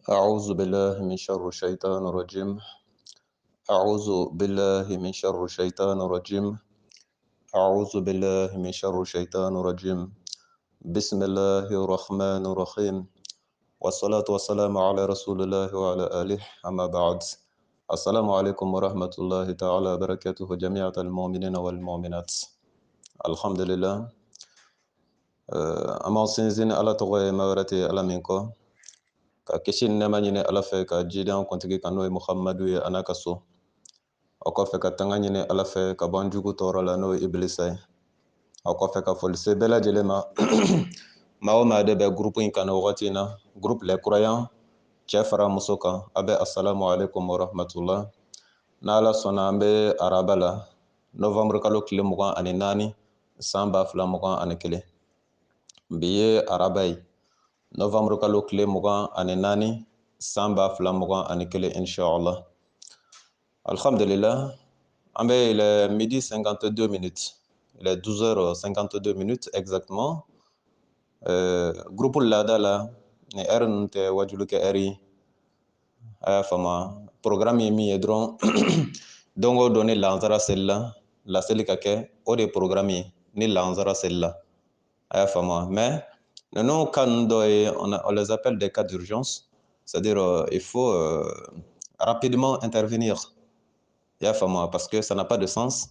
أعوذ بالله من شر الشيطان الرجيم. أعوذ بالله من شر الشيطان الرجيم. أعوذ بالله من شر الشيطان الرجيم. بسم الله الرحمن الرحيم. والصلاة والسلام على رسول الله وعلى آله أما بعد. السلام عليكم ورحمة الله تعالى وبركاته جميع المؤمنين والمؤمنات. الحمد لله. أما سنزين على تغيي مورتي على منكم ka kisi ni nɛɛma ɲini ala fɛ ka jidan kuntigi kan n'o ye muhamadu ye a n'a ka so o kɔfɛ ka tanga ɲini ala fɛ ka bɔ jugu tɔɔrɔ la n'o ye ibilisa ye o kɔfɛ ka foli se bɛɛ lajɛlen ma maa o maa de bɛ gurupu in kan ni wagati in na gurupu les croyants cɛ fara muso kan a bɛ assalamu alaikum warahmatullah n'ala sɔnna an bɛ araba la novembre kalo tile 24 san 2021 bi ye araba ye novembre kalo tile 24 san 2021 inchallah. Alhamdulillah, on est le midi 52 minutes, il est 12h52 minutes exactement. Groupe Lada la ni heure nte wajulu ke eri aya fama programme yi mi dron dongo doni lanzara sella la seli ka ke o de programme yi ni lanzara sella aya fama mais nous, quand on les appelle des cas d'urgence, c'est-à-dire il faut rapidement intervenir. Parce que ça n'a pas de sens.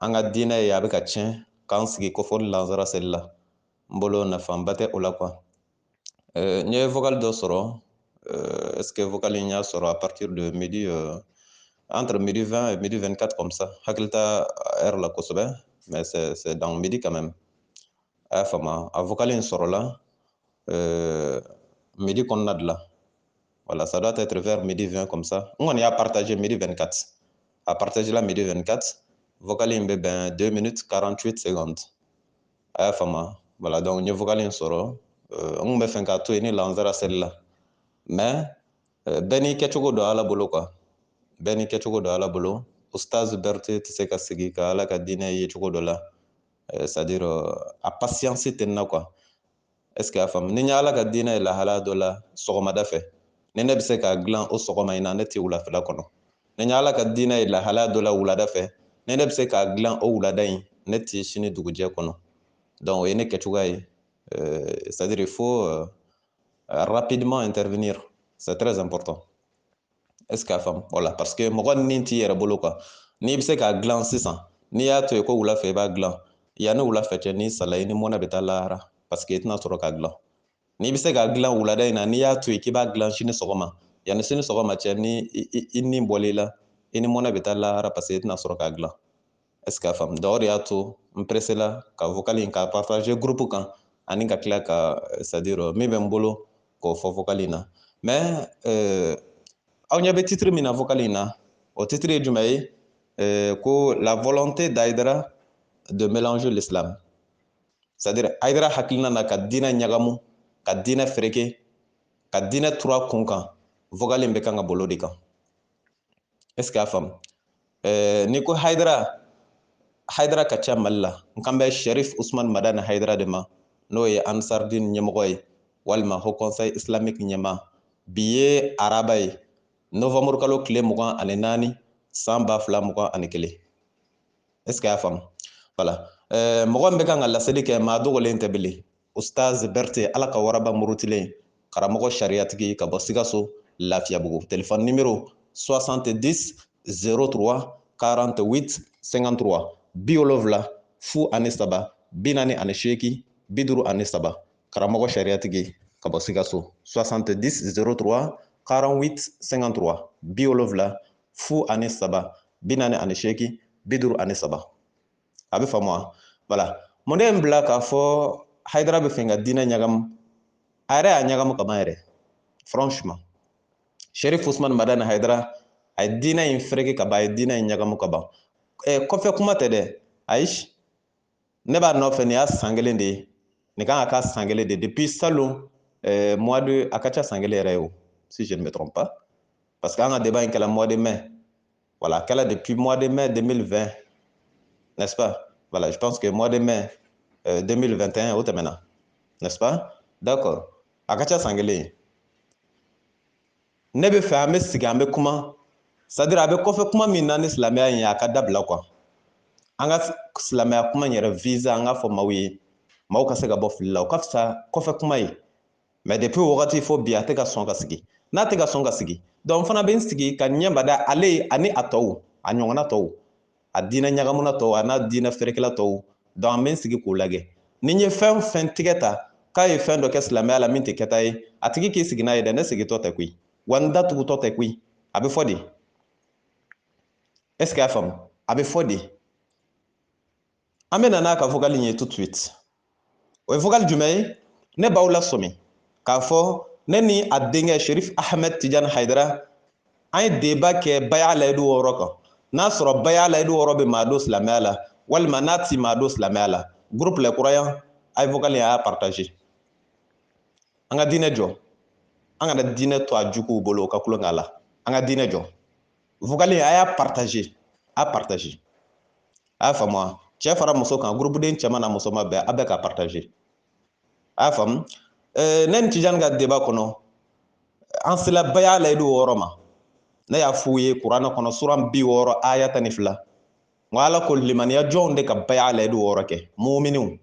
En a dîner et avec un tien, quand c'est qu'il faut lanzara celle-là. Mbolo na fambate ola quoi. Nye vocal de soro. Est-ce que vocal il y a soro à partir de midi, entre midi 20 et midi 24 comme ça. Hakilta air la kosobe, mais c'est dans midi quand même. A vocal in soro là. Midi qu'on a de là. Voilà, ça doit être vers midi 20 comme ça. On y a partagé midi 24. À partager la midi 24, vocaline ben 2 minutes 48 secondes. Voilà, donc nous vocaline soro. On me fait qu'à tout ni lanzara celle-là. Mais beni kechugo do ala bolo quoi. Beni kechugo do ala bolo. Oustaz Berté tseka sigi ka ala ka dine yechugo do la. C'est-à-dire à patience tenna quoi. Est-ce que a fam ni ala ka dina la hala do la sogomada fɛ ni ne bɛ se ka dilan o sɔgɔma in na ne tɛ wulafɛla kɔnɔ ni ala ka dina la hala do la wulada fɛ ni ne bɛ se ka dilan o wulada in ne tɛ sini dugujɛ kɔnɔ donc o ye ne kɛcogoya ye c'est-à-dire il faut rapidement intervenir, c'est très important. Est-ce que a fam voilà parce que mɔgɔ ni t'i yɛrɛ bolo quoi n'i bɛ se ka dilan sisan n'i y'a to yen ko wulafɛ i b'a dilan yanni wulafɛ cɛ ni sala i ni mɔnɛ bɛ taa lahara parce que i tɛna sɔrɔ ka dilan n'i bɛ se ka dilan wulada in na n'i y'a to yen k'i b'a dilan sini sɔgɔma yanni sini sɔgɔma cɛ ni i ni bɔli la i ni mɔnɛ bɛ taa lahara parce que i tɛna sɔrɔ ka dilan est-ce que a faamu donc o de y'a to n pressé la ka vocal in ka partager groupe kan ani ka tila ka c'est-à-dire min bɛ n bolo k'o fɔ vocal in na mais aw ɲɛ bɛ titre min na vocal in na o titre ye jumɛn ye ko la volonté d'Aïdara de mélanger l'islam, c'est-à-dire Aïdara hakilina na ka diinɛ ɲagamu ka diinɛ fereke ka diinɛ tura kun kan vocal in bɛ kan ka bolo de kan est-ce que a faamu ni ko Haidara ka ca Mali la n kan bɛ Sherif Usman Madani Haidara de ma n'o ye Ansardine ɲɛmɔgɔ ye walima Haut Conseil islamique ɲɛma bi ye araba ye novembre kalo tile 24 san 2021 est-ce que a faamu voilà mɔgɔ min bɛ kan ka laseli kɛ maa dogolen tɛ bilen Ustaz Berté ala ka waraba murutilen karamɔgɔ sariyatigi ka bɔ Sikaso Lafiyabugu téléphone numéro 70 03 48 53 70 03 48 53 karamɔgɔ sariyatigi ka bɔ Sikaso 70 03 48 53 70 48 53 a bɛ faamu wa voilà mun de ye n bila k'a fɔ Haidara bɛ fɛ ka diinɛ ɲagamu a yɛrɛ y'a ɲagamu kaban yɛrɛ franchement Sherif Usman Madani Haidara a ye diinɛ in fereke ka ban a ye diinɛ in ɲagamu ka ban kɔfɛ kuma tɛ dɛ ayi ne b'a nɔfɛ nin y'a san kelen de ye nin kan ka k'a san kelen de depuis salon mois de a ka ca san kelen yɛrɛ ye o si je ne me trompe pas parce que an ka débat in kɛla mois de mai voilà kɛla depuis mois de mai 2020 n'est-ce pas? Voilà, je pense que mois de mai 2021 au tɛmɛna, n'est-ce pas? D'accord. A ka ca san kelen ne bɛ fɛ an bɛ sigi an bɛ kuma c'est-à-dire a bɛ kɔfɛ kuma min na ni silamɛya in ye a ka dabila quoi an ka silamɛya kuma in yɛrɛ visa an ka fɔ maaw ye maaw ka se ka bɔ fili la o ka fisa kɔfɛ kuma ye mais depuis wagati fo bi a tɛ ka sɔn ka sigi n'a tɛ ka sɔn ka sigi donc fana bɛ n sigi ka ɲɛ bada ale ani a tɔw a ɲɔgɔnna tɔw a diinɛ ɲagamuna tɔw a n'a diinɛ ferekela tɔw donc an bɛ n sigi k'o lajɛ ni n ye fɛn fɛn tigɛ ta k'a ye fɛn dɔ kɛ silamɛya la min tɛ kɛta ye a tigi k'i sigi n'a ye dɛ ne sigitɔ tɛ koyi wa n datugutɔ tɛ koyi a bɛ fɔ de est ce que y'a faamu a bɛ fɔ de an bɛ na n'a ka vocal ye tout de suite o ye vocal jumɛn ye ne b'aw lasɔmi k'a fɔ ne ni a denkɛ Sherif Ahmed Tidiane Haidara an ye débat kɛ baya layidu wɔɔrɔ kan n'a sɔrɔ baya layidu wɔɔrɔ bɛ maa don silamɛya la walima n'a ti maa don silamɛya la groupe les croyants a ye vocal in a y'a partager an ka diinɛ jɔ an kana diinɛ to a juguw bolo o ka kulon k'a la an ka diinɛ jɔ vocal in a y'a partager a y'a faamu wa cɛ fara muso kan groupe den cɛman na muso ma bɛɛ a bɛ ka partager a y'a faamu ne ni Tijani ka débat kɔnɔ an sela baya layidu wɔɔrɔ ma ne y'a f'u ye kuranɛ kɔnɔ sura 60 aya 12 ngo ala ko limaniya jɔnw de ka baya layidu wɔɔrɔ kɛ mu'miniw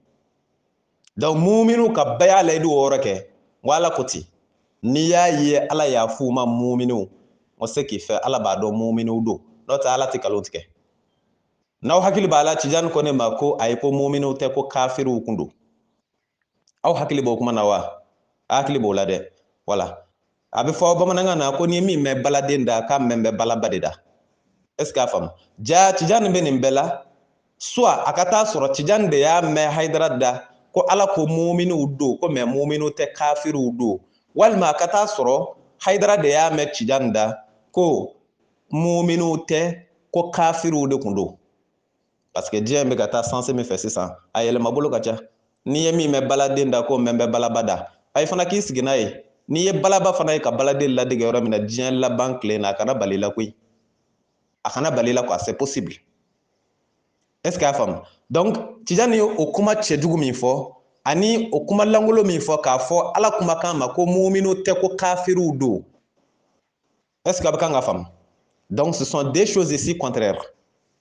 donc mu'miniw ka baya layidu wɔɔrɔ kɛ ngo ala ko ten n'i y'a ye ala y'a f'u ma mu'miniw ngo se k'i fɛ ala b'a dɔn mu'miniw don n'o tɛ ala tɛ kalon tigɛ n'aw hakili b'a la Tijani ko ne ma ko ayi ko mu'miniw tɛ ko kafiriw kun don aw hakili b'o kuma na wa hakili b'o la dɛ voilà a bɛ fɔ bamanankan na ko ni min mɛn baladen da k'a mɛn bɛ balaba de da est ce que a faamu ja Tijani bɛ nin bɛɛ la soit a ka taa sɔrɔ Tijani de y'a mɛn Haidara da ko ala ko mu'miniw don ko mais mu'miniw tɛ kafiriw don walima a ka taa sɔrɔ Haidara de y'a mɛn Tijani da ko mu'miniw tɛ ko kafiriw de kun don parce que diɲɛ bɛ ka taa sanse min fɛ sisan a yɛlɛma bolo ka ca n'i ye min mɛn baladen da ko mɛn bɛ balaba da a ye fana k'i sigi n'a ye n'i ye balaba fana ye ka baladen ladege yɔrɔ min na diɲɛ laban tile na a kana bali la koyi a kana bali la quoi c'est possible est ce que a faamu donc Tijani ye o kuma cɛjugu min fɔ ani o kuma langolo min fɔ k'a fɔ ala kumakan ma ko mu'miniw tɛ ko kafiriw don est ce que a bɛ kan ka faamu donc ce sont des choses ici contraires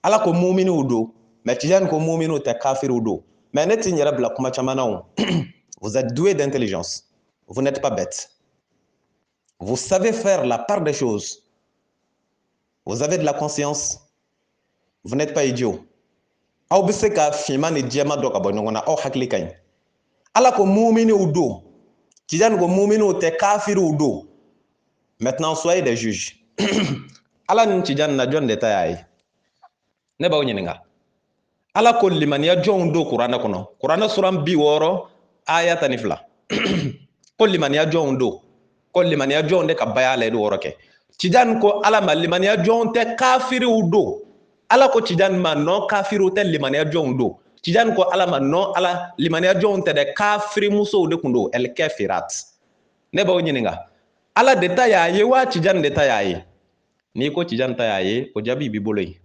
ala ko mu'miniw don mais Tijani ko mu'miniw tɛ kafiriw don mais ne t'i n yɛrɛ bila kuma caman na o vous êtes doué d'intelligence vous n'êtes pas bête vous savez faire la part des choses vous avez de la conscience vous n'êtes pas idiot aw bɛ se ka finman ni jɛman dɔ ka bɔ ɲɔgɔn na aw hakili ka ɲi ala ko mu'miniw don Tijani ko mu'miniw tɛ kafiriw don maintenant soyez des juges ala ni Tijani na jɔn de ta y'a ye ne b'aw ɲininka ala ko limaniya jɔnw don kuranɛ kɔnɔ kuranɛ sura 60 aya 12 ko limaniya jɔnw don ko limaniya jɔnw de ka baya layidu wɔɔrɔ kɛ Tijani ko ala ma limaniya jɔnw tɛ kafiriw don ala ko Tijani ma non kafiriw tɛ limaniya jɔnw don Tijani ko ala ma non ala limaniya jɔnw tɛ dɛ kafiri musow de kun don el kafirat ne b'aw ɲininka ala de ta y'a ye wa Tijani de ta y'a ye n'i ko Tijani ta y'a ye o jaabi b'i bolo yen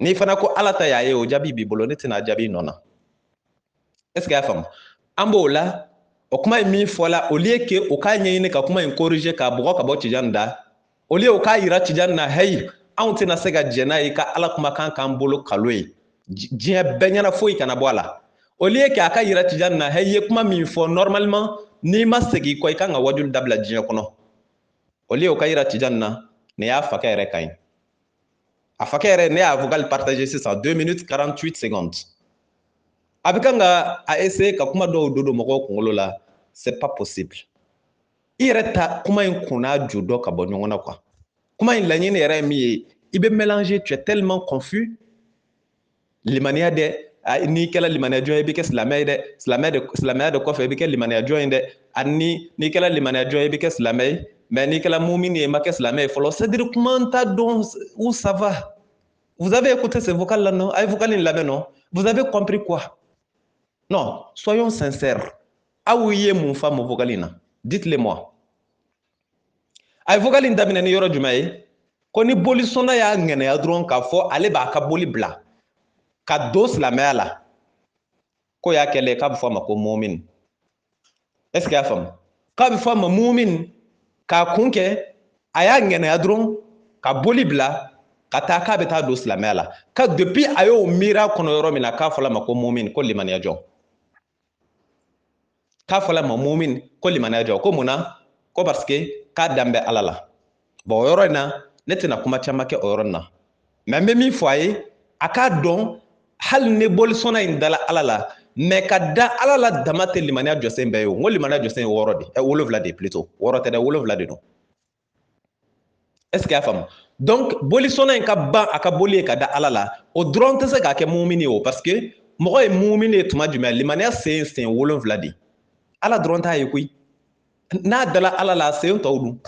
n'i fana ko ala ta y'a ye o jaabi b'i bolo ne tɛna jaabi nɔ na est ce que y'a faamu an b'o la o kuma in min fɔla au lieu que o k'a ɲɛɲini ka kuma in corriger k'a bɔgɔ ka bɔ Tijani da au lieu o k'a yira Tijani na hey anw tɛna se ka jɛn n'a ye ka ala kumakan k'an bolo kalo ye diɲɛ bɛɛ ɲɛna foyi kana bɔ a la au lieu que a ka yira Tijani na hey i ye kuma min fɔ normalement n'i ma segin kɔ i kan ka wajulu dabila diɲɛ kɔnɔ au lieu o ka yira Tijani na nin y'a fakɛ yɛrɛ ka ɲi a fakɛ yɛrɛ ne y'a vocal partager sisan 2 minutes 48 secondes a bɛ kan ka a essayer ka kuma dɔw don mɔgɔw kunkolo la c'est pas possible i yɛrɛ ta kuma in kun n'a ju dɔ ka bɔ ɲɔgɔn na quoi kuma in laɲini yɛrɛ ye min ye i bɛ mélanger tu es tellement confus limaniya dɛ n'i kɛra limaniya jɔn ye i bɛ kɛ silamɛ ye dɛ silamɛya de kɔfɛ i bɛ kɛ limaniya jɔn ye dɛ ani n'i kɛra limaniya jɔn ye i bɛ kɛ silamɛ ye mais n'i kɛra mumini ye i ma kɛ silamɛ ye fɔlɔ c'est à dire kuma n t'a dɔn où ça va vous avez écouté ce vocal là non a ye vocal in lamɛn non vous avez compris quoi non soyons sincères aw ye mun faamu vocal in na dites-le moi a ye vocal in daminɛ ni yɔrɔ jumɛn ye ko ni bolisɔnna y'a ŋɛnɛya dɔrɔn k'a fɔ ale b'a ka boli bila ka don silamɛya la ko y'a kɛlen k'a bɛ fɔ a ma ko mumin est ce que y'a faamu k'a bɛ fɔ a ma mumin k'a kun kɛ a y'a ŋɛnɛya dɔrɔn ka boli bila ka taa k'a bɛ taa don silamɛya la ka depuis a y'o miiri a kɔnɔ yɔrɔ min na k'a fɔla ma ko mumin ko limaniya jɔ k'a fɔla ma mumin ko limaniya jɔ ko mun na ko parce que k'a dan bɛ ala la bon o yɔrɔ in na ne tɛna kuma caman kɛ o yɔrɔ in na mais n bɛ min fɔ a ye a k'a dɔn hali ni bolisɔnna in dala ala la mais ka da ala la dama tɛ limaniya jɔsen bɛɛ ye o n ko limaniya jɔsen ye 6 de 7 de plutôt 6 tɛ dɛ 7 de don est ce que y'a faamu donc bolisɔnna in ka ban a ka boli ye ka da ala la o dɔrɔn tɛ se k'a kɛ mumini ye o parce que mɔgɔ ye mumini ye tuma jumɛn limaniya sen 7 de ala dɔrɔn t'a ye koyi n'a dala ala la sen tɔw dun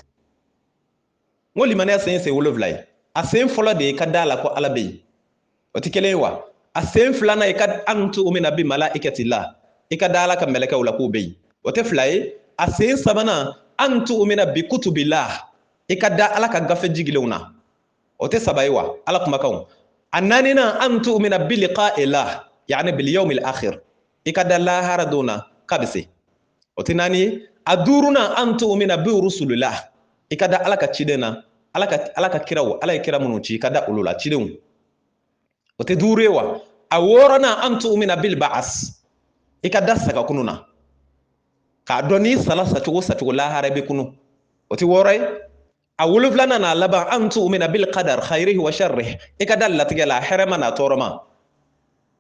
n ko limaniya sen 7 ye a sen fɔlɔ de ye ka da la ko ala bɛ yen o tɛ kelen ye wa a sen filanan i ka antu umina bi malaikatillah i ka da ala ka mɛlɛkɛw la k'o bɛ yen o tɛ fila ye a sen sabanan antu umina bi kutubillah i ka da ala ka gafe jigilenw na o tɛ saba ye wa ala kumakanw a naaninan antu umina bi liqa'illah yani bil yawmil akhir i ka da lahara don na k'a bɛ se o tɛ naani ye a duurunan antu umina bi rusulillah i ka da ala ka ciden na ala ka kiraw ala ye kira minnu ci i ka da olu la cidenw o tɛ duuru ye wa a wɔɔrɔnan an tu'mina bil ba'as i ka da saga kunu na k'a dɔn n'i sala sacogo lahara bɛ kunu o tɛ wɔɔrɔ ye a wolonfilanan n'a laban an tu'mina bil qadar khayrihi wa sharrihi i ka da latigɛ la hɛrɛ ma n'a tɔɔrɔ ma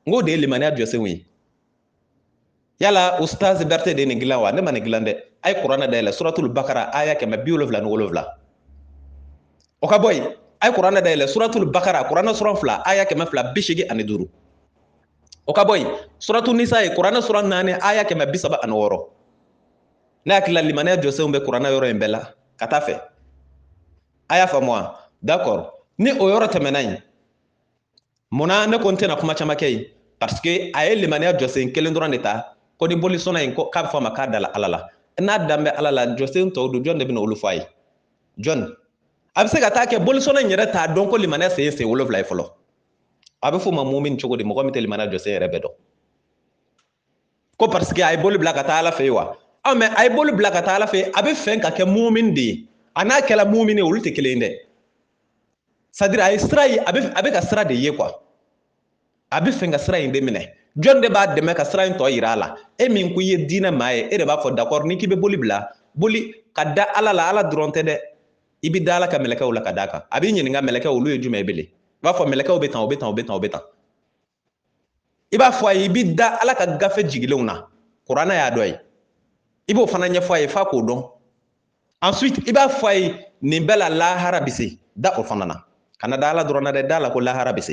n k'o de ye limaniya jɔsenw ye yala ustaz Berete de ye nin dilan wa ne ma nin dilan dɛ a ye kuranɛ dayɛlɛ suratul bakara aya 177 o ka bɔ yen a ye kuranɛ dayɛlɛ suratul bakara kuranɛ sura 2 aya 285 o ka bɔ yen suratul nisa ye kuranɛ sura 4 aya 136 ne hakilila limaniya jɔsenw bɛ kuranɛ yɔrɔ in bɛɛ la ka taa fɛ a y'a faamu wa d'accord ni o yɔrɔ tɛmɛna yen munna ne ko n tɛna kuma caman kɛ yen parce que a ye limaniya jɔsen kelen dɔrɔn de ta ko ni bolisɔnna in ko k'a bɛ fɔ a ma k'a dala ala la n'a dan bɛ ala la jɔsen tɔw don jɔn de bɛna olu fɔ a ye jɔn a bɛ se ka taa kɛ bolisɔnna in yɛrɛ t'a dɔn ko limaniya sen ye 7 ye fɔlɔ a bɛ fɔ o ma mumin cogo di mɔgɔ min tɛ limaniya jɔsen yɛrɛ bɛɛ dɔn ko parce que a ye boli bila ka taa ala fɛ yen wa mais a ye boli bila ka taa ala fɛ a bɛ fɛn ka kɛ mumin de ye a n'a kɛla mumin ye olu tɛ kelen ye dɛ c'est à dire a ye sira ye a bɛ ka sira de ye quoi a bɛ fɛn ka sira in de minɛ jɔn de b'a dɛmɛ ka sira in tɔ yira a la e min ko i ye diinɛ maa ye e de b'a fɔ d'accord ni k'i bɛ boli bila boli ka da ala la ala dɔrɔn tɛ dɛ i bɛ da ala ka mɛlɛkɛw la ka d'a kan a b'i ɲininka mɛlɛkɛw olu ye jumɛn ye bele i b'a fɔ mɛlɛkɛw bɛ tan o bɛ tan o bɛ tan o bɛ tan i b'a fɔ a ye i bɛ da ala ka gafe jigilenw na kuranɛ y'a dɔ ye i b'o fana ɲɛfɔ a ye f'a k'o dɔn ensuite i b'a fɔ a ye nin bɛɛ la lahara bɛ se da o fana na kana da ala dɔrɔn na dɛ da la ko lahara bɛ se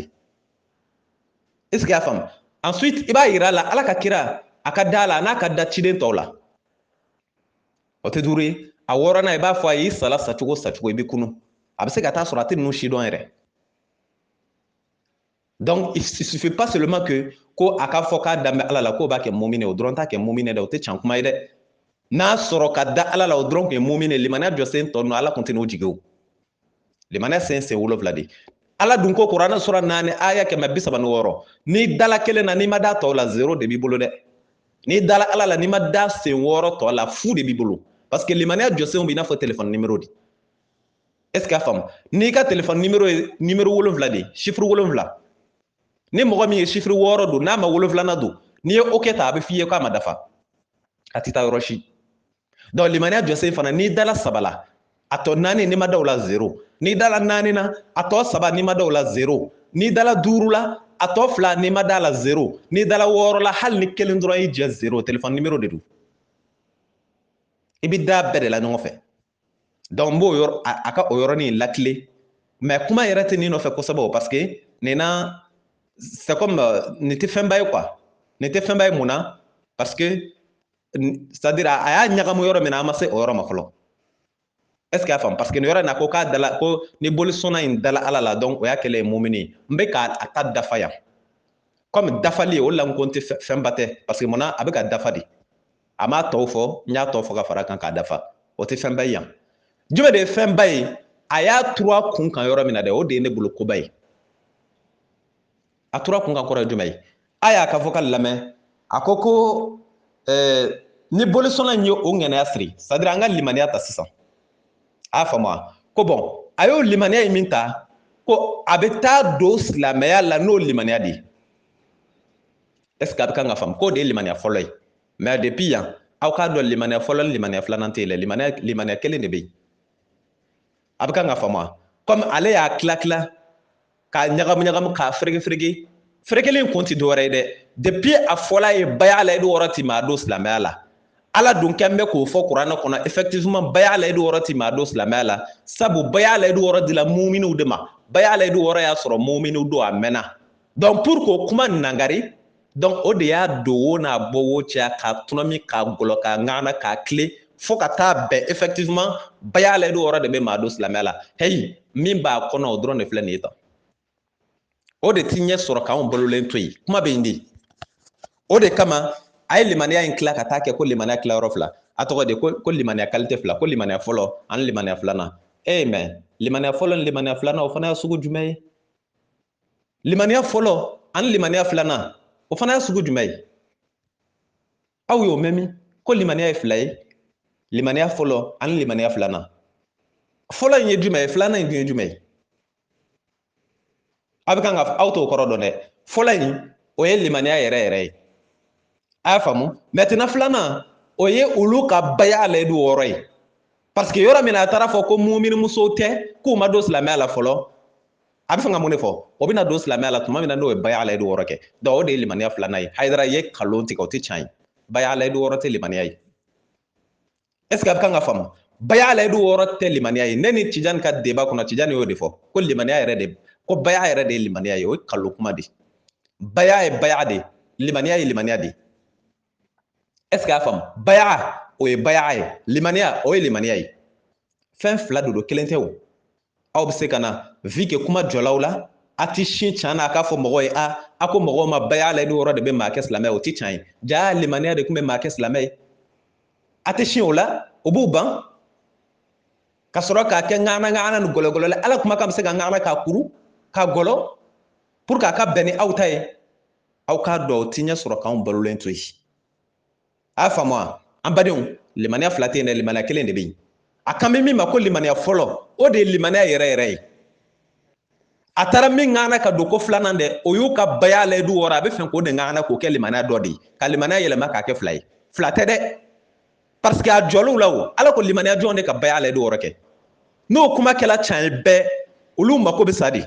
est ce que y'a faamu ensuite i b'a yira a la ala ka kira a ka da la n'a ka da ciden tɔw la o tɛ duuru ye a wɔɔrɔnan i b'a fɔ a ye i sala sacogo i bɛ kunu a bɛ se ka taa sɔrɔ a tɛ ninnu si dɔn yɛrɛ donc il suffit pas seulement que ko a ka fɔ k'a dan bɛ ala la k'o b'a kɛ mumin ye o dɔrɔn t'a kɛ mumin ye dɛ o tɛ can kuma ye dɛ n'a sɔrɔ ka da ala la o dɔrɔn tun ye mumin ye limaniya jɔsen tɔ ninnu ala tun tɛ n'o jigi o limaniya sen 7 de ala dun ko kuranɛ sura 4 aya 136 n'i dala kelen na n'i ma da tɔw la 0 de b'i bolo dɛ n'i dala ala la n'i ma da sen 6 tɔ la fu de b'i bolo parce que limaniya jɔsenw b'i n'a fɔ téléphone numéro de est ce que a faamu n'i ka téléphone numéro ye numéro 7 de chiffre 7 ni mɔgɔ min ye chiffre 6 don n'a ma 7nan don n'i ye ok ta a bɛ f'i ye k'a ma dafa a tɛ taa yɔrɔ si donc limaniya jɔsen fana n'i dala 3 la a tɔ 4 n'i ma da o la 0 n'i dala 4 na a tɔ 3 n'i ma da o la 0 n'i dala 5 la a tɔ 2 n'i ma da la 0 n'i dala 6 la hali ni kelen dɔrɔn y'i jɛ 0 téléphone numéro de don i bɛ da bɛɛ de la ɲɔgɔn fɛ donc n b'o yɔrɔ a ka o yɔrɔnin lakile mais kuma yɛrɛ tɛ nin nɔfɛ kosɛbɛ o parce que nin na c'est comme nin tɛ fɛnba ye quoi nin tɛ fɛnba ye mun na parce que c'est à dire a y'a ɲagamu yɔrɔ min na an ma se o yɔrɔ ma fɔlɔ est ce que y'a faamu parce que nin yɔrɔ in na ko k'a dala ko ni bolisɔnna in dala ala la donc o y'a kɛlen ye mumini ye n bɛ k'a ta dafa yan comme dafali o de la n ko n tɛ fɛnba tɛ parce que munna a bɛ ka dafa de a m'a tɔw fɔ n y'a tɔ fɔ ka fara kan k'a dafa o tɛ fɛnba ye yan jumɛn de ye fɛnba ye a y'a turu a kun kan yɔrɔ min na dɛ o de ye ne bolo koba ye a tura kun kan kɔrɔ ye jumɛn ye a y'a ka fɔ ka lamɛn a ko ko ni bolisɔnna in ye o ŋɛnɛya siri c'est à dire an ka limaniya ta sisan a y'a faamu wa ko bon a y'o limaniya in min ta ko a bɛ taa don silamɛya la n'o limaniya de ye est ce que a bɛ kan ka faamu k'o de ye limaniya fɔlɔ ye mais depuis yan aw k'a dɔn limaniya fɔlɔ ni limaniya filanan tɛ yen dɛ limaniya kelen de bɛ yen a bɛ kan ka faamu comme ale y'a tila tila k'a ɲagamu ɲagamu k'a fereke ferekelen kun tɛ dɔwɛrɛ ye dɛ depuis a fɔla ye baya la i bɛ wɔrɔ ti maa don silamɛya la ala dun kɛn bɛ k'o fɔ kuranɛ kɔnɔ effectivement baya la i bɛ wɔrɔ ti maa don silamɛya la sabu baya la i bɛ wɔrɔ dila muminiw de ma baya la i bɛ wɔrɔ y'a sɔrɔ muminiw don a mɛnna donc pour k'o kuma nangari donc o de y'a don wo n'a bɔ wo cɛ k'a tunami k'a gɔlɔ k'a ŋana k'a tile fo ka taa bɛn effectivement baya la i bɛ wɔrɔ de bɛ maa don silamɛya la heyi min b'a kɔnɔ o dɔrɔn de filɛ nin ye tan o de ti ɲɛ sɔrɔ k'anw balolen to yen kuma bɛ yen de o de kama a ye limaniya in tila ka taa kɛ ko limaniya tilayɔrɔ fila a tɔgɔ de ko limaniya qualité fila ko limaniya fɔlɔ ani limaniya filanan mais limaniya fɔlɔ ni limaniya filanan o fana ye sugu jumɛn ye limaniya fɔlɔ ani limaniya filanan o fana ye sugu jumɛn ye aw y'o mɛn min ko limaniya ye fila ye limaniya fɔlɔ ani limaniya filanan fɔlɔ in ye jumɛn ye filanan in dun ye jumɛn ye a bɛ kan ka aw t'o kɔrɔ dɔn dɛ fɔlɔ in o ye limaniya yɛrɛ yɛrɛ ye a y'a faamu maintenant filanan o ye olu ka baya la i bɛ wɔɔrɔ ye parce que yɔrɔ min na a taara fɔ ko mumini musow tɛ k'u ma don silamɛya la fɔlɔ a bɛ fɛ ka mun de fɔ o bɛna don silamɛya la tuma min na n'o ye baya la i bɛ wɔɔrɔ kɛ donc o de ye limaniya filanan ye hayidara ye kalon tigɛ o tɛ tiɲɛ ye baya la i bɛ wɔɔrɔ tɛ limaniya ye est ce que a bɛ kan ka faamu baya la i bɛ wɔɔrɔ tɛ limaniya ye ne ni Tijani ka débat kɔnɔ Tijani y'o de fɔ ko limaniya yɛrɛ de ko baya yɛrɛ de ye limaniya ye o ye kalon kuma de baya ye baya de limaniya ye limaniya de est ce que a faamu baya o ye baya ye limaniya o ye limaniya ye fɛn fila de don kelen tɛ o aw bɛ se ka na vi kɛ kuma jɔlaw la a ti sin can na a k'a fɔ mɔgɔw ye a ko mɔgɔw ma baya la i bɛ wɔɔrɔ de bɛ maa kɛ silamɛ o ti can ye jaa limaniya de tun bɛ maa kɛ silamɛ ye a tɛ sin o la o b'u ban ka sɔrɔ k'a kɛ ŋana ni gɔlɔgɔlɔ la ala kuma kan bɛ se ka ŋana k'a kuru k'a gɔlɔ pour que a ka bɛn ni aw ta ye aw k'a dɔn o ti ɲɛ sɔrɔ k'anw balolen to yen a y'a faamu wa an badenw limaniya fila tɛ yen dɛ limaniya kelen de bɛ yen a kan bɛ min ma ko limaniya fɔlɔ o de ye limaniya yɛrɛ yɛrɛ ye a taara min ŋana ka don ko filanan dɛ o y'u ka baya la i bɛ wɔɔrɔ a bɛ fɛ k'o de ŋana k'o kɛ limaniya dɔ de ye ka limaniya yɛlɛma k'a kɛ fila ye fila tɛ dɛ parce que a jɔliw la o ala ko limaniya jɔn de ka baya la i bɛ wɔɔrɔ kɛ n'o kuma kɛla can ye bɛɛ olu mako bɛ sa de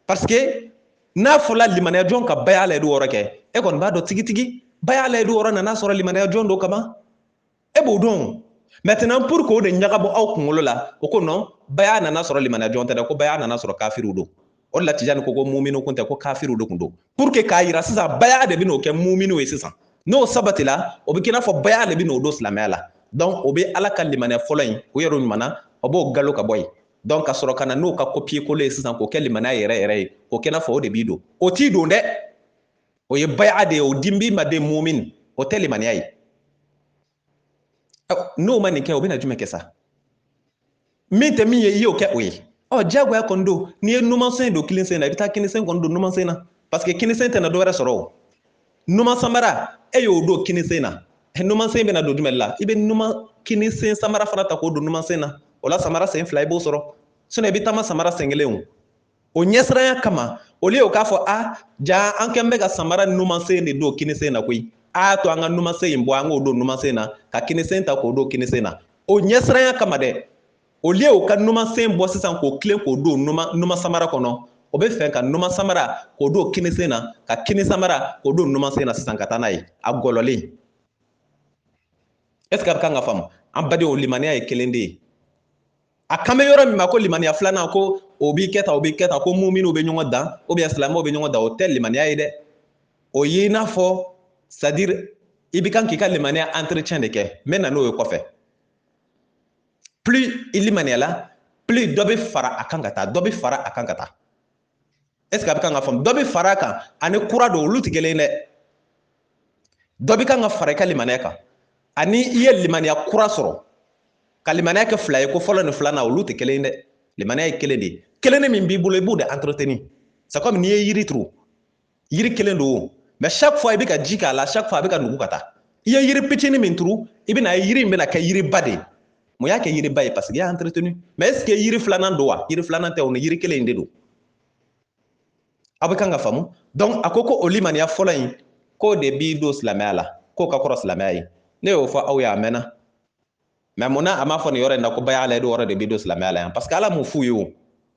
parce que n'a fɔla limaniya jɔn ka baya la i bɛ wɔɔrɔ kɛ e kɔni b'a dɔn tigitigi baya la i bɛ wɔɔrɔ nana sɔrɔ limaniya jɔn don kaban e b'o dɔn maintenant pour que o de ɲagabɔ aw kunkolo la o ko non baya nana sɔrɔ limaniya jɔn tɛ dɛ ko baya nana sɔrɔ kafiriw don o de la Tijani ko muminiw kun tɛ ko kafiriw de kun don pour que k'a yira sisan baya de bɛ n'o kɛ muminiw ye sisan n'o sabatila o bɛ k'i n'a fɔ baya de bɛ n'o don silamɛya la donc o bɛ ala ka limaniya fɔlɔ in o yɛrɛ ɲuman o b'o galo ka bɔ yen donc ka sɔrɔ ka na n'o ka copier coller ye sisan k'o kɛ limaniya yɛrɛ yɛrɛ ye k'o kɛ i n'a fɔ o de b'i don o t'i don dɛ o ye baya de ye o di b'i ma den mumin o tɛ limaniya ye n'o ma nin kɛ o bɛna jumɛn kɛ sa min tɛ min ye i y'o kɛ o ye diyagoya kɔni don n'i ye numansen in don kininsen na i bɛ taa kininsen kɔni don numansen na parce que kininsen tɛna dɔwɛrɛ sɔrɔ o numan samara e y'o don kininsen na numansen bɛna don jumɛn la i bɛ numan kininsen samara fana ta k'o don numansen na o la samara sen fila i b'o sɔrɔ sinon i bɛ taama samara sen kelen o ɲɛsiranya kama olu ye o k'a fɔ jaa an kɛn bɛ ka samara numansen de don kininsen na koyi a to an ka numansen in bɔ an k'o don numansen na ka kininsen ta k'o don kininsen na o ɲɛsiranya kama dɛ olu ye o ka numansen bɔ sisan k'o tilen k'o don numan samara kɔnɔ o bɛ fɛ ka numan samara k'o don kininsen na ka kini samara k'o don numansen na sisan ka taa n'a ye a gɔlɔlen est ce que a bɛ kan ka faamu an badenw limaniya ye kelen de ye a kan bɛ yɔrɔ min ma ko limaniya filanan ko o b'i kɛ tan o b'i kɛ tan ko muminiw bɛ ɲɔgɔn dan ou bien silamɛw bɛ ɲɔgɔn dan o tɛ limaniya ye dɛ o ye i n'a fɔ c'est à dire i bɛ kan k'i ka limaniya entretien de kɛ n bɛ na n'o ye kɔfɛ plus i limaniyala plus dɔ bɛ fara a kan ka taa dɔ bɛ fara a kan ka taa est ce que a bɛ kan ka faamu dɔ bɛ fara a kan ani kura don olu tɛ kelen ye dɛ dɔ bɛ kan ka fara i ka limaniya kan ani i ye limaniya kura sɔrɔ ka limaniya kɛ fila ye ko fɔlɔ ni filanan olu tɛ kelen ye dɛ limaniya ye kelen de ye kelen min b'i bolo i b'o de entretenir c'est comme n'i ye yiri turu yiri kelen don mais chaque fois i bɛ ka ji k'a la chaque fois a bɛ ka nugu ka taa i ye yiri fitinin min turu i bɛna ye yiri in bɛna kɛ yiriba de ye mun y'a kɛ yiriba ye parce que i y'a entretenu mais est ce que yiri filanan don wa yiri filanan tɛ o ni yiri kelen in de don aw bɛ kan ka faamu donc a ko ko o limaniya fɔlɔ in k'o de b'i don silamɛya la k'o ka kɔrɔ silamɛya ye ne y'o fɔ aw ye a mɛnna mais munna a m'a fɔ nin yɔrɔ in na ko baya la o yɔrɔ de b'i don silamɛya la yan parce que ala m'o f'u ye o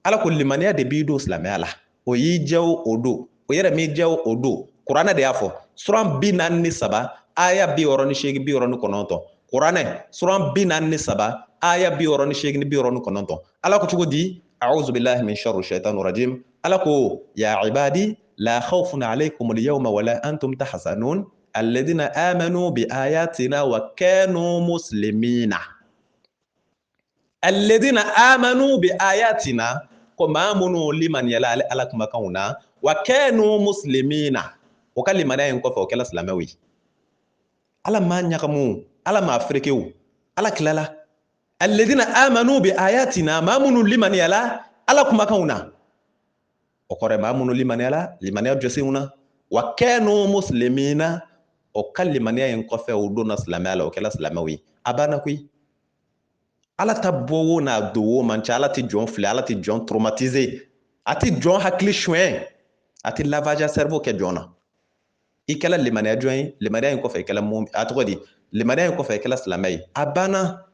ala ko limaniya de b'i don silamɛya la o y'i diya o don o yɛrɛ m'i diya o don kuranɛ de y'a fɔ suran 43 aya 68 69 kuranɛ suran 43 aya 68 69 ala ko cogo di a'udhu billahi min sharri shaitanir rajim ala ko ya ibadi la khawfun alaykum al-yawma wa la antum tahzanun alladhina amanu bi ayatina wa kanu muslimina alladhina amanu bi ayatina ko maamunu liman yala ala kuma kauna wa kanu muslimina o ka limaniya in kɔfɛ o kɛla silamɛw ye ala ma ɲagamu ala ma ferekew ala kilala alladhina amanu bi ayatina maamunu liman yala ala kuma kauna o kɔrɛ maamunu liman yala limaniya jɔsenw na wa kanu muslimina o ka limaniya in kɔfɛ o donna silamɛya la o kɛla silamɛw ye a banna koyi ala ta bɔ wo n'a don wo man ca ala tɛ jɔn filɛ ala tɛ jɔn traumatiser a tɛ jɔn hakili suɲɛ a tɛ lavage cerveau kɛ jɔn na i kɛla limaniya jɔn ye limaniya in kɔfɛ i kɛla mun a tɔgɔ di limaniya in kɔfɛ i kɛla silamɛ ye a banna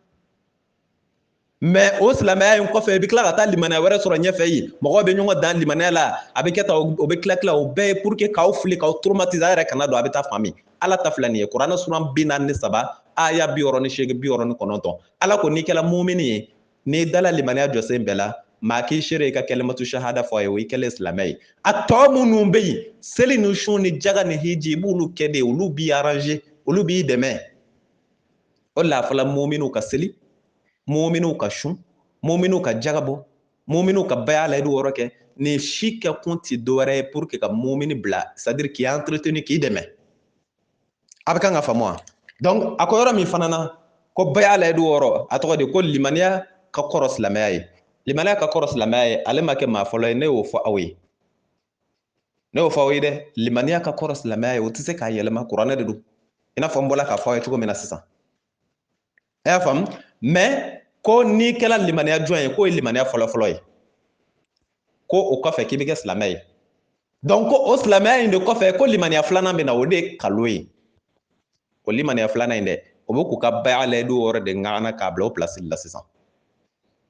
mais o silamɛya in kɔfɛ i bɛ tila ka taa limaniya wɛrɛ sɔrɔ ɲɛfɛ yi mɔgɔw bɛ ɲɔgɔn dan limaniya la a bɛ kɛ tan o bɛ tila o bɛɛ ye pour que k'aw fili k'aw traumatiser a yɛrɛ kana don a bɛ taa fan min ala ta filɛ nin ye kuranɛ suran 43 aya 68 69 ala ko n'i kɛla mumini ye n'i dala limaniya jɔsen bɛɛ la maa k'i seere i ka kalimatu shahada fɔ a ye o i kɛlen silamɛ ye a tɔ minnu bɛ yen seli ni sun ni jaga ni hiji i b'olu kɛ de olu b'i arranger olu b'i dɛmɛ o de la a fɔla muminiw ka seli muminiw ka sun muminiw ka jaga bɔ muminiw ka baya la i b'o yɔrɔ kɛ nin si kɛ kun tɛ dɔwɛrɛ ye pour que ka mumini bila c'est à dire k'i entretenu k'i dɛmɛ a bɛ kan ka faamu wa donc a ko yɔrɔ min fana na ko baya la i b'o yɔrɔ a tɔgɔ de ko limaniya ka kɔrɔ silamɛya ye limaniya ka kɔrɔ silamɛya ye ale ma kɛ maa fɔlɔ ye ne y'o fɔ aw ye dɛ limaniya ka kɔrɔ silamɛya ye o tɛ se k'a yɛlɛma kuranɛ de don i n'a fɔ n bɔla k'a fɔ aw ye cogo min na sisan a y'a faamu mais ko n'i kɛla limaniya jɔn ye k'o ye limaniya fɔlɔ-fɔlɔ ye ko o kɔfɛ k'i bɛ kɛ silamɛ ye donc ko o silamɛya in de kɔfɛ ko limaniya filanan bɛ na o de ye kalo ye o limaniya filanan in dɛ o bɛ k'u ka baya la i b'o yɔrɔ de ŋagana k'a bila o place la sisan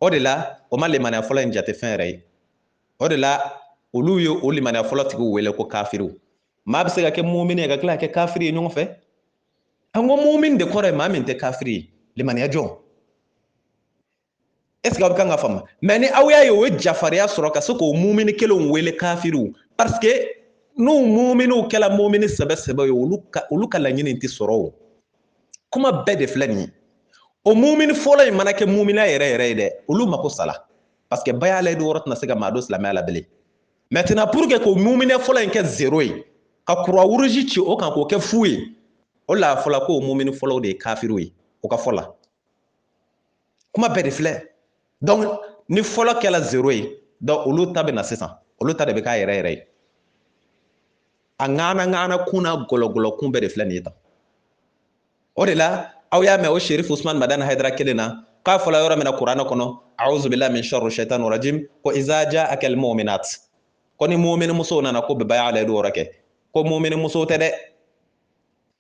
o de la o ma limaniya fɔlɔ in jate fɛn yɛrɛ ye o de la olu ye o limaniya fɔlɔ tigiw wele ko kafiriw maa bɛ se ka kɛ mumini ye ka tila ka kɛ kafiri ye ɲɔgɔn fɛ an ko mumini de kɔrɔ ye maa min tɛ kafiri ye limaniya jɔn est ce que aw bɛ kan ka faamu mais ni aw y'a ye o ye jafariya sɔrɔ ka se k'o mumini kelenw wele kafiriw parce que n'u muminiw kɛla mumini sɛbɛ ye olu ka laɲini tɛ sɔrɔ o kuma bɛɛ de filɛ nin ye o mumini fɔlɔ in mana kɛ muminiya yɛrɛ ye dɛ olu mako sala parce que baya la i yɔrɔ tɛna se ka maa don silamɛya la bilen maintenant pour que k'o muminiya fɔlɔ in kɛ zéro ye ka kura wuruji ci o kan k'o kɛ fu ye o la fɔla k'o mumini fɔlɔw de ye kafiriw ye o ka fɔ la kuma bɛɛ de filɛ donc ni fɔlɔ kɛla zéro ye donc olu ta bɛ na sisan olu ta de bɛ k'a yɛrɛ ye a ŋana kun na gɔlɔgɔlɔ kun bɛɛ de filɛ nin ye tan o de la aw y'a mɛn o Sherif Usman Madani Haidara kelen na k'a fɔla yɔrɔ min na kuranɛ kɔnɔ a'udhu billahi min sharri shaitanir rajim ko iza ja'aka al-mu'minat ko ni mu'mini musow nana ko bɛ baya la i b'o yɔrɔ kɛ ko mu'mini musow tɛ dɛ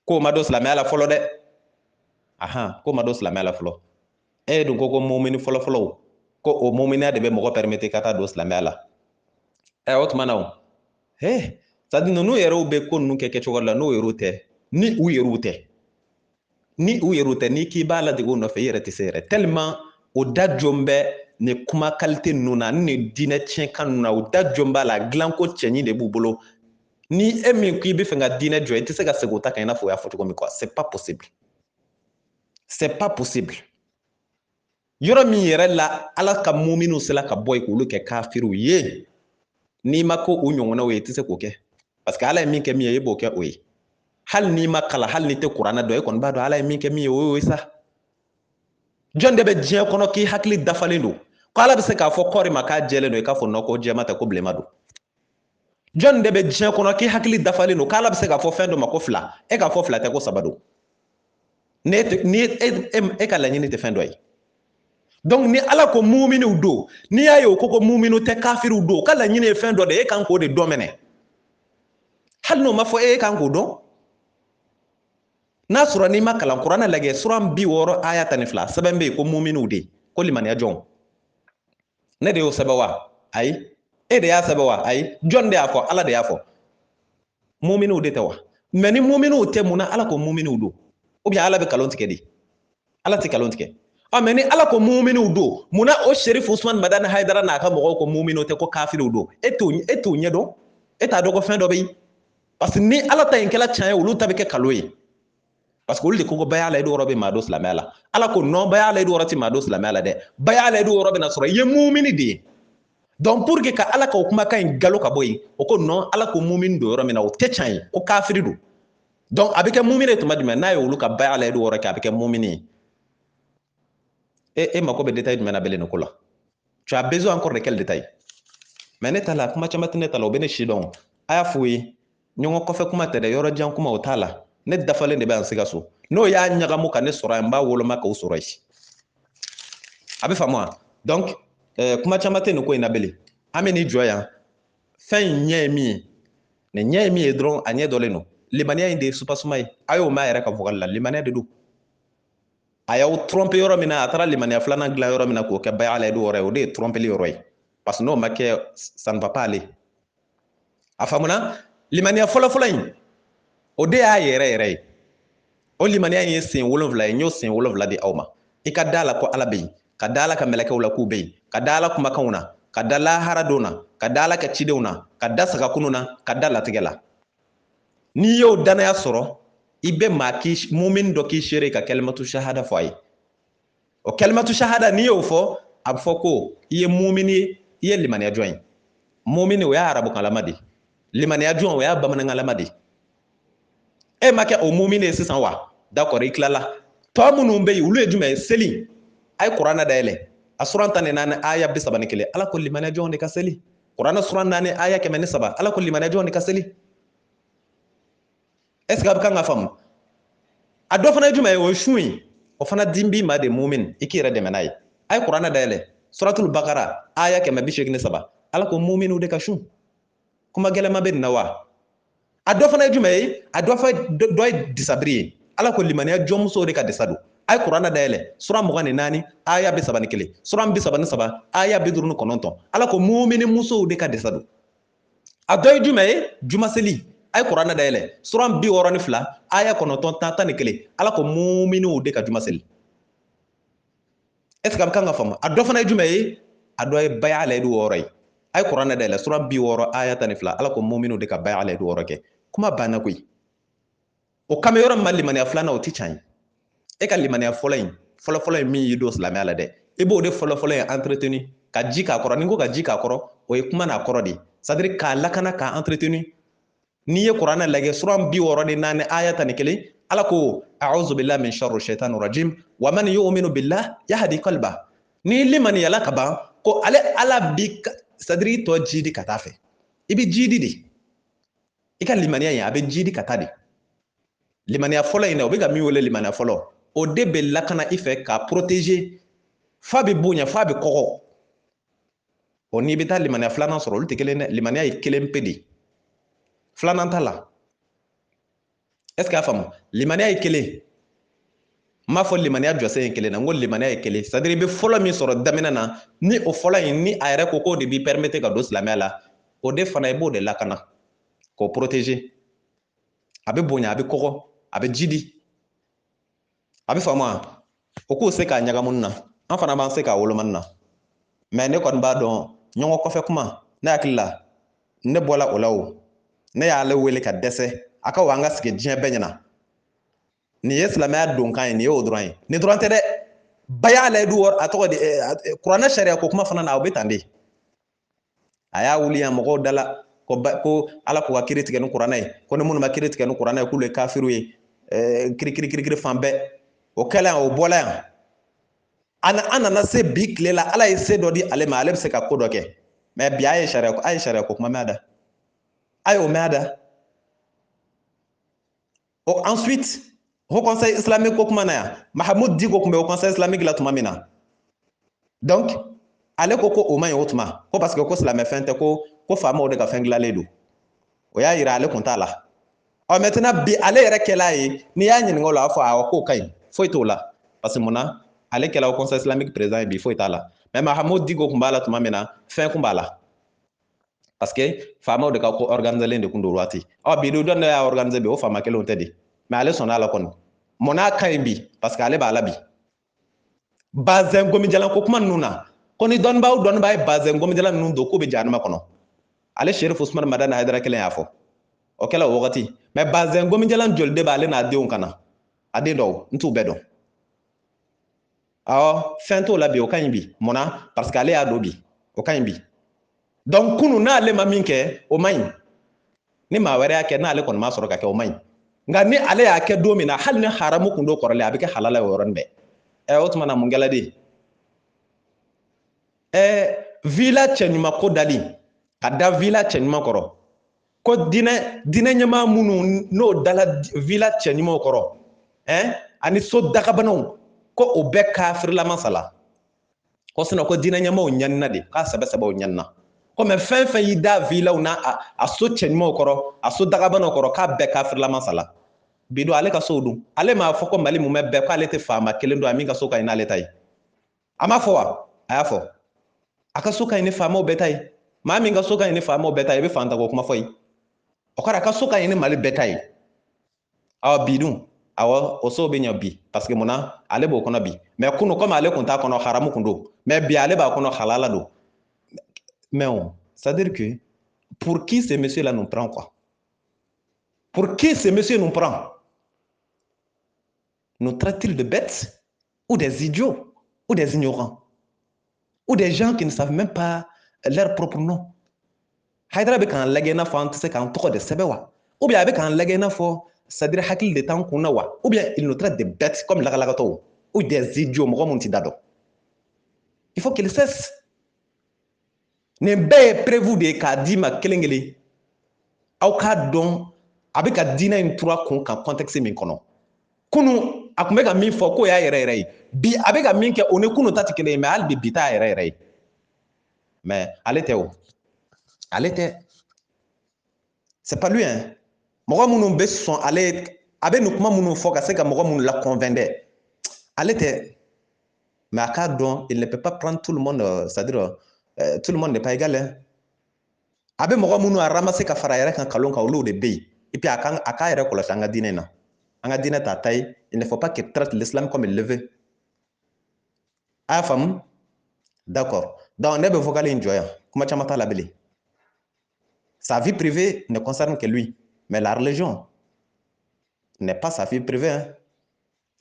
k'o ma don silamɛya la fɔlɔ dɛ k'o ma don silamɛya la fɔlɔ e dun ko mu'mini fɔlɔ-fɔlɔw ko o mu'miniya de bɛ mɔgɔ permettre ka taa don silamɛya la o tuma na o c'est à dire ninnu yɛrɛw bɛ ko ninnu kɛ kɛcogo la n'o yɛrɛw tɛ ni u yɛrɛw tɛ n'i k'i b'a ladege o nɔfɛ i yɛrɛ tɛ se yɛrɛ tellement o da jɔn bɛ nin kuma qualité ninnu na ni diinɛ tiɲɛkan ninnu na o da jɔn b'a la dilanko cɛɲi de b'u bolo ni e min k'i bɛ fɛ ka diinɛ jɔ i tɛ se ka segin o ta kan i n'a fɔ o y'a fɔ cogo min quoi c'est pas possible yɔrɔ min yɛrɛ la ala ka muminiw sela ka bɔ yen k'olu kɛ kafiriw ye n'i ma ko u ɲɔgɔnnaw ye i tɛ se k'o kɛ parce que ala ye min kɛ min ye i b'o kɛ o ye hali n'i ma kalan hali n'i tɛ kuranɛ dɔn e kɔni b'a dɔn ala ye min kɛ min ye o y'o ye sa jɔn de bɛ diɲɛ kɔnɔ k'i hakili dafalen don ko ala bɛ se k'a fɔ kɔɔri ma k'a jɛlen don i k'a fɔ nɔ ko jɛma tɛ ko bilenma don jɔn de bɛ diɲɛ kɔnɔ k'i hakili dafalen don k'ala bɛ se k'a fɔ fɛn dɔ ma ko fila e k'a fɔ fila tɛ ko saba don ni e ka laɲini tɛ fɛn dɔ ye donc ni ala ko muminiw do ni y'a ye o ko ko muminu tɛ kafiriw do ka laɲini ye fɛn dɔ de e kan k'o de dɔn mɛnɛ hali n'o ma fɔ e kan k'o dɔn n'a sɔrɔ n'i ma kalan kuranɛ lajɛ suran 60 aya 12 sɛbɛn bɛ yen ko muminiw de ko limaniya jɔnw ne de y'o sɛbɛn wa ayi e de y'a sɛbɛn wa ayi jɔn de y'a fɔ ala de y'a fɔ muminiw de tɛ wa mais ni muminiw tɛ mun na ala ko muminiw do ou bien ala bɛ kalon tigɛ de ala tɛ kalon tigɛ mais ni ala ko muminiw do mun na o Sherif Usman Madani Haidara n'a ka mɔgɔw ko muminiw tɛ ko kafiriw do e t'o ɲɛdɔn e t'a dɔn ko fɛn dɔ bɛ yen parce que ni ala ta in kɛla tiɲɛ ye olu ta bɛ kɛ kalo ye parce que olu de ko baya la i do yɔrɔ bɛ maa don silamɛya la ala ko non baya la i do yɔrɔ tɛ maa don silamɛya la dɛ baya la i do yɔrɔ bɛ na sɔrɔ i ye mumini de ye donc pour que ka ala ka o kumakan in galo ka bɔ yen o ko non ala ko mumini do yɔrɔ min na o tɛ tiɲɛ ye ko kafiri do donc a bɛ kɛ mumini ye tuma jumɛn n'a ye olu ka baya la i do yɔrɔ kɛ a bɛ kɛ mumini ye e mako bɛ détail jumɛn na belen nin ko la tu as besoin encore de quel détail mais ne ta la kuma caman tɛ ne ta la o bɛ ne si dɔn a y'a f'u ye ɲɔgɔn kɔfɛ kuma tɛ dɛ yɔrɔ jan kuma o t'a la ne dafalen de bɛ yan Sikaso n'o y'a ɲagamu ka ne sɔrɔ yan n b'a woloma k'o sɔrɔ yen a bɛ faamu wa donc kuma caman tɛ nin ko in na belen an bɛ n'i jɔ yan fɛn in ɲɛ ye min ye nin ɲɛ ye min ye dɔrɔn a ɲɛ dɔlen don limaniya in de ye supasuma ye a y'o mɛn a yɛrɛ ka vocal la limaniya de don a y'aw tromper yɔrɔ min na a taara limaniya filanan dilan yɔrɔ min na k'o kɛ baya la i do yɔrɔ ye o de ye trompeli yɔrɔ ye parce que n'o ma kɛ ça ne va pas aller a faamuna limaniya fɔlɔfɔlɔ in o de y'a yɛrɛ yɛrɛ ye o limaniya in ye sen 7 ye n y'o sen 7 di aw ma i ka da la ko ala bɛ yen ka da ala ka mɛlɛkɛw la k'u bɛ yen ka da ala kumakanw na ka da lahara don na ka da ala ka cidenw na ka da sagakunu na ka da latigɛ la n'i y'o danaya sɔrɔ i bɛ maa mumin dɔ k'i seere ka kalimatu shahada fɔ a ye o kalimatu shahada n'i y'o fɔ a bɛ fɔ ko i ye mumini ye i ye limaniya jɔn ye mumini o y'a arabukanlama de limaniya jɔn o y'a bamanankanlama de e ma kɛ o mumini ye sisan wa d'accord i tilala tɔ minnu bɛ yen olu ye jumɛn ye seli a ye kuranɛ dayɛlɛ a suran 14 aya 31 ala ko limaniya jɔn de ka seli kuranɛ suran 4 aya 103 ala ko limaniya jɔn de ka seli est ce que a bɛ kan ka faamu a dɔ fana ye jumɛn ye o ye sun ye o fana din b'i ma de mumin i k'i yɛrɛ dɛmɛ n'a ye a ye kuranɛ dayɛlɛ suratul bakara aya 183 ala ko muminiw de ka sun kuma gɛlɛma bɛ nin na wa a dɔ fana ye jumɛn ye a dɔ ye disabiri ye ala ko limaniya jɔnmusow de ka disa don a ye kuranɛ dayɛlɛ sura 24 aya 31 sura 33 aya 59 ala ko mumini musow de ka disa don a dɔ ye jumɛn ye jumaseli a ye kuranɛ dayɛlɛ sura 62 aya 9 ala ko muminiw de ka jumaseli est ce que a bɛ kan ka faamu a dɔ fana ye jumɛn ye a dɔ ye baya la i do wɔɔrɔ ye a ye kuranɛ dayɛlɛ sura 60 aya 12 ala ko muminiw de ka baya la i do wɔɔrɔ kɛ kuma banna koyi o kama yɔrɔ min ma limaniya filanan o tɛ tiɲɛ ye e ka limaniya fɔlɔ in fɔlɔfɔlɔ ye min y'i don silamɛya la dɛ i b'o de fɔlɔfɔlɔ ye entretenu ka ji k'a kɔrɔ ni ko ka ji k'a kɔrɔ o ye kuma n'a kɔrɔ de c'est à dire k'a lakana k'a entretenu n'i ye kuranɛ lajɛ sura 64 aya 11 ala ko a'udhu billahi min sharri shaitanir rajim wa man yu'minu billahi yahdi qalba ni limaniyala ka ban ko ale ala bi c'est à dire i tɔ jidi ka taa fɛ i bɛ jidi de i ka limaniya in a bɛ jidi ka taa de limaniya fɔlɔ in na o bɛ ka min wele limaniya fɔlɔ o de bɛ lakana i fɛ k'a protéger f'a bɛ bonya f'a bɛ kɔgɔ o n'i bɛ taa limaniya filanan sɔrɔ olu tɛ kelen dɛ limaniya ye kelen pe de filanan t'a la est ce que a faamu limaniya ye kelen n m'a fɔ limaniya jɔsen ye kelen na n ko limaniya ye kelen c'est à dire i bɛ fɔlɔ min sɔrɔ daminɛ na ni o fɔlɔ in ni a yɛrɛ ko k'o de b'i permettre ka don silamɛya la o de fana i b'o de lakana k'o protéger a bɛ bonya a bɛ kɔgɔ a bɛ jidi a bɛ faamu wa o k'o se k'a ɲagamu na an fana b'an se k'a wolomani na mais ne kɔni b'a dɔn ɲɔgɔn kɔfɛ kuma ne hakili la ne bɔla o la o ne y'ale wele ka dɛsɛ a ka wa an ka sigi diɲɛ bɛɛ ɲɛna nin ye silamɛya donkan ye nin ye o dɔrɔn ye nin dɔrɔn tɛ dɛ baya la du a tɔgɔ de kuranɛ sariya ko kuma fana na o bɛ tan de a y'a wuli yan mɔgɔw dala ko ala k'u ka kiiri tigɛ ni kuranɛ ye ko ni minnu ma kiiri tigɛ ni kuranɛ ye k'olu ye kafiru ye kirikiri fan bɛɛ o kɛla yan o bɔla yan an nana se bi tile la ala ye se dɔ di ale ma ale bɛ se ka ko dɔ kɛ mais bi a ye sariya ko kuma mɛn a da a ye o mɛn a da ensuite Haut Conseil islamique ko kuma na yan Mahamudu Diko tun bɛ Haut Conseil islamique la tuma min na donc ale ko ko o man ɲi o tuma ko parce que ko silamɛ fɛn tɛ ko faamaw de ka fɛn dilanlen don o y'a yira ale kun t'a la maintenant bi ale yɛrɛ kɛla ye n'i y'a ɲininka o la a fɔ awɔ k'o ka ɲi foyi t'o la parce que mun na ale kɛla o conseil islamique président ye bi foyi t'a la mais Mahamudu Diko kun b'a la tuma min na fɛn kun b'a la parce que faamaw de ka ko organiselen de kun don waati bi dun dɔn de y'a organiser bi o faama kelenw tɛ de mais ale sɔnna a la kɔni mun n'a ka ɲi bi parce que ale b'a la bi bazɛn gomijalan ko kuma ninnu na ko ni dɔnnibaa o dɔnnibaa ye bazɛn gomijalan ninnu don k'u bɛ jahanama kɔnɔ ale Sherif Usman Madani Hayidara kelen y'a fɔ o kɛla o wagati mais bazɛn gomijalan joli de b'ale n'a denw kana a den dɔw n t'u bɛɛ dɔn awɔ fɛn t'o la bi o ka ɲi bi mun na parce que ale y'a don bi o ka ɲi bi donc kunu n'ale ma min kɛ o man ɲi ni maa wɛrɛ y'a kɛ n'ale kɔni ma sɔrɔ ka kɛ o man ɲi nka ni ale y'a kɛ don min na hali ni haramu kun do kɔrɔlen a bɛ kɛ halala ye o yɔrɔnin bɛɛ o tuma na mun kɛla de villa cɛɲuman ko dali ka da villa cɛɲuman kɔrɔ ko dinɛ ɲɛmaa minnu n'o dala villa cɛɲumanw kɔrɔ ani so dagabanaw ko o bɛɛ kafirilama sala ko sinon ko dinɛ ɲɛmaaw ɲanina de k'a sɛbɛ o ɲanina ko mais fɛn fɛn y'i da villaw na a so cɛɲumanw kɔrɔ a so dagabanaw kɔrɔ k'a bɛɛ kafirilama sala bi don ale ka sow dun ale m'a fɔ ko Mali mumɛ bɛɛ k'ale tɛ faama kelen don a min ka so ka ɲi n'ale ta ye a m'a fɔ wa a y'a fɔ a ka so ka ɲi ni faamaw bɛɛ ta ye maa min ka so ka ɲi ni faamaw bɛɛ ta ye i bɛ fantanko kuma fɔ ye o kɔrɔ a ka so ka ɲi ni Mali bɛɛ ta ye bi dun awɔ o sow bɛ ɲɛ bi parce que mun na ale b'o kɔnɔ bi mais kunu comme ale kun t'a kɔnɔ haramu kun don mais bi ale b'a kɔnɔ halala don mais c'est à dire que pour qui ce monsieur là nous prend quoi pour qui ce monsieur nous prend nous traite-t-il de bêtes ou des idiots ou des ignorants ou des gens qui ne savent même pas leur propre nom Hayidara bɛ k'an lajɛ i n'a fɔ an tɛ se k'an tɔgɔ de sɛbɛn wa ou bien a bɛ k'an lajɛ i n'a fɔ c'est-à-dire hakili de t'an kun na wa ou bien il nous traite de bêtes comme lagalagatɔw ou des idiots mɔgɔ mun tɛ da dɔn il faut qu'il cesse nin bɛɛ ye prévu de ye k'a d'i ma kelen kelen aw k'a dɔn a bɛ ka diinɛ in tura kun kan contexte min kɔnɔ kunu a tun bɛ ka min fɔ k'o y'a yɛrɛ yɛrɛ ye bi a bɛ ka min kɛ o ni kunu ta tɛ kelen ye mais hali bi t'a yɛrɛ yɛrɛ ye mais ale tɛ o ale tɛ c'est pas lui hein mɔgɔ minnu bɛ sɔn ale a bɛ nin kuma minnu fɔ ka se ka mɔgɔ minnu la convaincre ale tɛ mais a k'a dɔn il ne peut pas prendre tout le monde c'est-à-dire tout le monde n'est pas égal hein a bɛ mɔgɔ minnu a ramasser ka fara a yɛrɛ kan kalon kan olu de bɛ yen et puis a k'a yɛrɛ kɔlɔsi an ka diinɛ na an ka diinɛ t'a ta ye il ne faut pas qu'il traite l'islam comme il le veut a y'a faamu d'accord donc ne bɛ vocal in jɔ yan kuma caman t'a la bilen sa vie privée ne concerne que lui mais la religion n'est pas sa vie privée hein.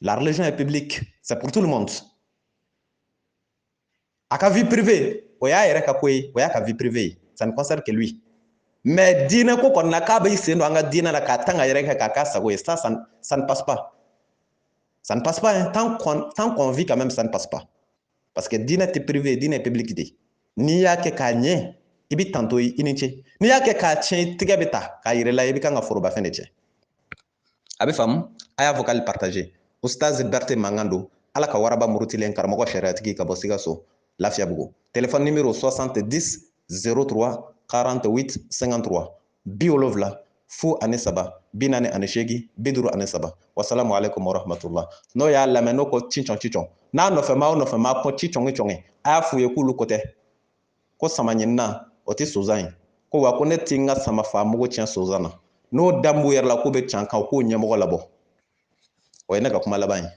La religion est publique c'est pour tout le monde a ka vie privée o y'a yɛrɛ ka ko ye o y'a ka vie privée ye ça ne concerne que lui mais diinɛ ko kɔni na k'a bɛ sen don an ka diinɛ la k'a tan ka yɛrɛ kɛ k'a k'a sago ye ça ne passe pas ça ne passe pas hein. Tant qu'on vit quand même ça ne passe pas parce que diinɛ tɛ privé diinɛ est public de n'i y'a kɛ k'a ɲɛ i bɛ tanto i ni ce n'i y'a kɛ k'a tiɲɛ tigɛ bɛ ta k'a yɛrɛ la i bɛ kan ka forobafɛn de tiɲɛ a bɛ faamu a y'a vocal partager Ustaz Berté mankan don ala ka waraba murutilen karamɔgɔ sariatigi ka bɔ Sikaso Lafiyabugu téléphone numéro 70 03 48 53 70 fo ani 3 48 53 wasalamu alaikum warahmatullah n'o y'a lamɛn n'o ko cincɔn n'a nɔfɛma o nɔfɛma ko ci cɔngɛ a y'a f'u ye k'olu ko tɛ ko sama ɲinina o tɛ sonsan ye ko wa ko ne ti n ka sama faa mugu tiɲɛ sonsan na n'o dan b'u yɛrɛ la k'u bɛ can kan k'o ɲɛmɔgɔ labɔ o ye ne ka kuma laban ye